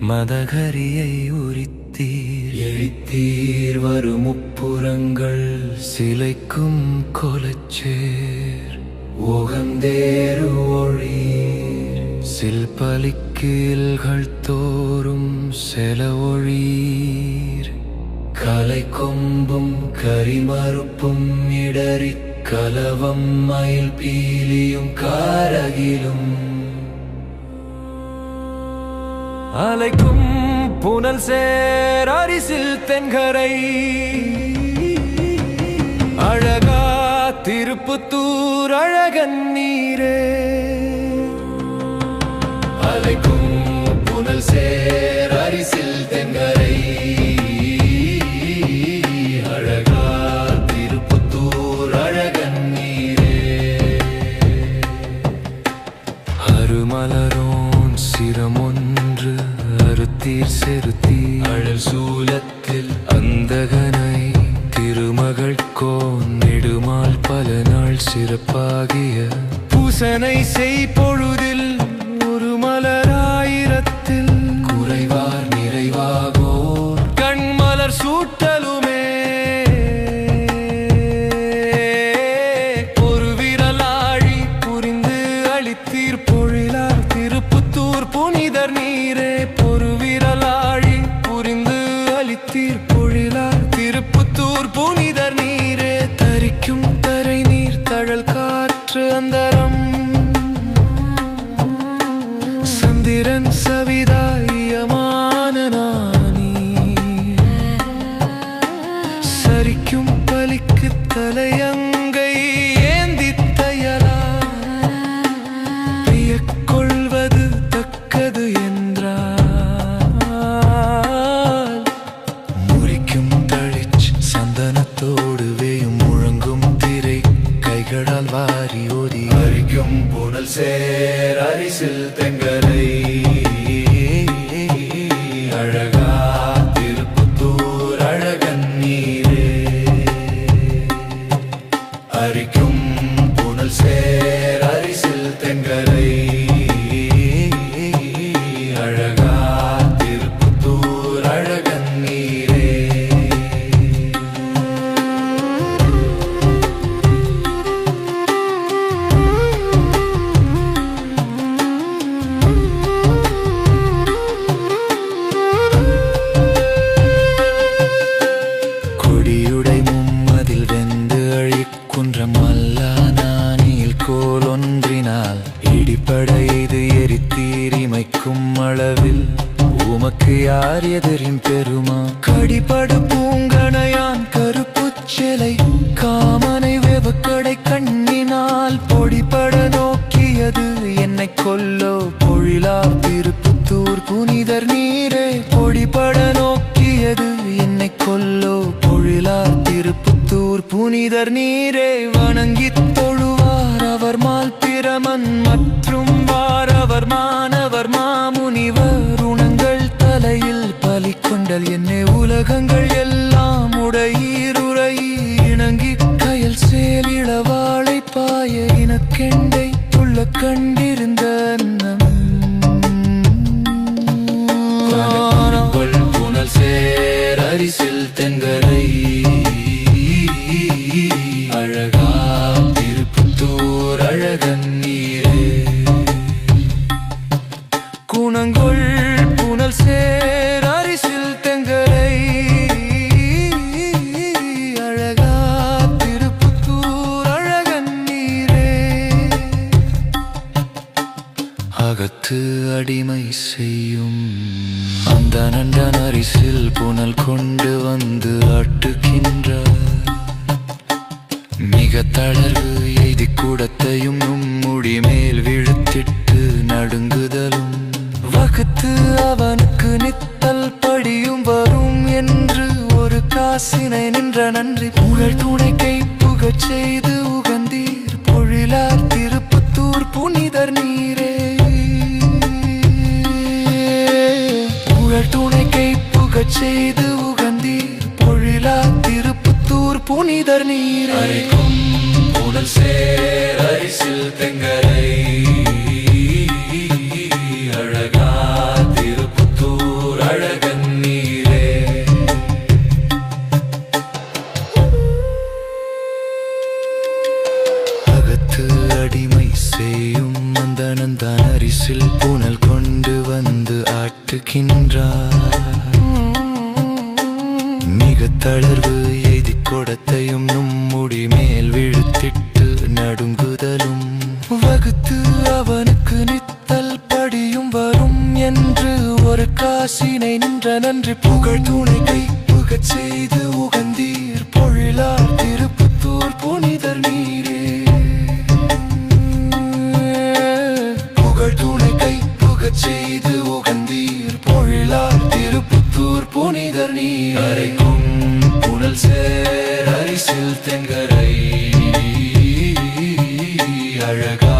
மதகரியை உரித்தீர் எரித்தீர் வரும் முப்புறங்கள் சிலைக்கும் கொலச்சேர் உகந்தேறு ஒளீர் சில்பலிக்கீல்கள் தோறும் செலவொழீர் கலை கொம்பும் கரிமறுப்பும் இடறி கலவம் மயில் பீலியும் காரகிலும் அலைக்கும் புனல் சேர் அரிசில் தென்கரை அழகா திருப்புத்தூர் அழகன் நீரே அலைக்கும் புனல் சேர் அரிசில் தென்கரை அழகா திருப்புத்தூர் அழகன் நீரே அருமலரோன் சிரமொன்று அறுத்தீர் செருத்தீர் அழல் சூலத்தில் அந்தகனை திருமகள்கோ நெடுமால் பல நாள் சிறப்பாகிய பூசனை செய் பொழுதில் ஒரு மலராயிரத்தில் குறைவார் நிறைவாகோர் கண்மலர் சூட்டலுமே ஒரு விரலாழி புரிந்து அளித்தீர் பொழிலார் திருப்புத்தூர் புனிதர் நீரே ஒரு விரலாழி புரிந்து அளித்தீர் பொழிலார் திருப்புத்தூர் புனிதர் நீரே தரிக்கும் தரை நீர் தழல் காற்று அந்தரம் சந்திரன் சவிதாயமான நானி சரிக்கும் பலிக்கு தலையங்கை ஏந்தி தையலா பியக்கொள்வது தக்கது என்றால் முறிக்கும் தழிச் சந்தனத்தோடு வேயும் முழங்கும் திரை கைகளால் வாரி ஓதி அரிக்கும் புனல் சேர் அரிசில் தென்கரை அழகா திருப்புத்தூர் அழகன் நீரே அரிக்கும் புனல் சேர் அரிசில் தென்கரை அழகா திருப்புத்தூர் அழகன் நீரே கொடியுடை மும்மதில் வெந்து அழிக்குன்றம் மல்லானானில் கோலொன்றினால் இடிப்பட இது எரித்தீர் இமைக்கும் அளவில் உமக்கு யார் எதிரின் பெருமா கடிபடு பூங்கணையான் கருப்புச் சிலை காமனை வெவக்கடை கண்ணினால் பொடிபட நோக்கியது என்னை கொல்லோ பொழிலார் திருப்புத்தூர் புனிதர் நீரே பொடிபட நோக்கியது என்னை கொல்லோ பொழிலார் திருப்புத்தூர் புனிதர் நீரே வணங்கித் தொழுவார் அவர் மால் பிரமன் மற்றும் வாரவர் மாணவர் மாமுனிவர் உணங்கள் தலையில் பலி கொண்டல் என்னை உலகங்கள் எல்லாம் உடையீருரை இணங்கி கயல் சேல் இளவாளை பாய இனக்கெண்டை உள்ள கண்டிருந்த அன்னம் புனல் சேர் அரிசில் தென்கரை அழகா திருப்புத்தூர் அழகன் நீரே குணங்கொள் புனல் சேர் அரிசில் தென்கரை அழகா திருப்புத்தூர் அழகன் நீரே அகத்து அடிமை செய்யும் அந்த நண்டன் அரிசில் புனல் கொண்டு வந்து ஆட்டுகின்றார் மிக தளர்வு எய்தி கூடத்தையும் முடி மேல் விழுத்திட்டு நடுங்குதலும் வகுத்து அவனுக்கு நித்தல் படியும் வரும் என்று ஒரு காசினை நின்ற நன்றி புகழ் துணைக்கை புகச் செய்து உகந்தீர் பொழிலார் திருப்புத்தூர் புனிதர் நீரே புகழ் துணைக்கை புகச் செய்து உகந்தீர் பொழிலார் திருப்புத்தூர் புனிதர் நீரே அரிக்கும் புனல் சேர் அரிசில் தென்கரை அழகா திருப்புத்தூர் மிக தளர்வு எய்தி கொடத்தையும் நும்முடி மேல் விழுத்திட்டு நடுங்குதலும் வகுத்து அவனுக்கு நித்தல் படியும் வரும் என்று ஒரு காசினை நின்ற நன்றி புகழ் துணை கை புகச் செய்து உகந்தீர் பொழிலார் திருப்புத்தூர் புனிதர் நீரே புகழ் துணை கை புகச் செய்து உகந்தீர் பொழிலார் திருப்புத்தூர் புனிதர் நீர் அரைக்கும் புனல் சேர் அரிசில் தெங்கரை அழகா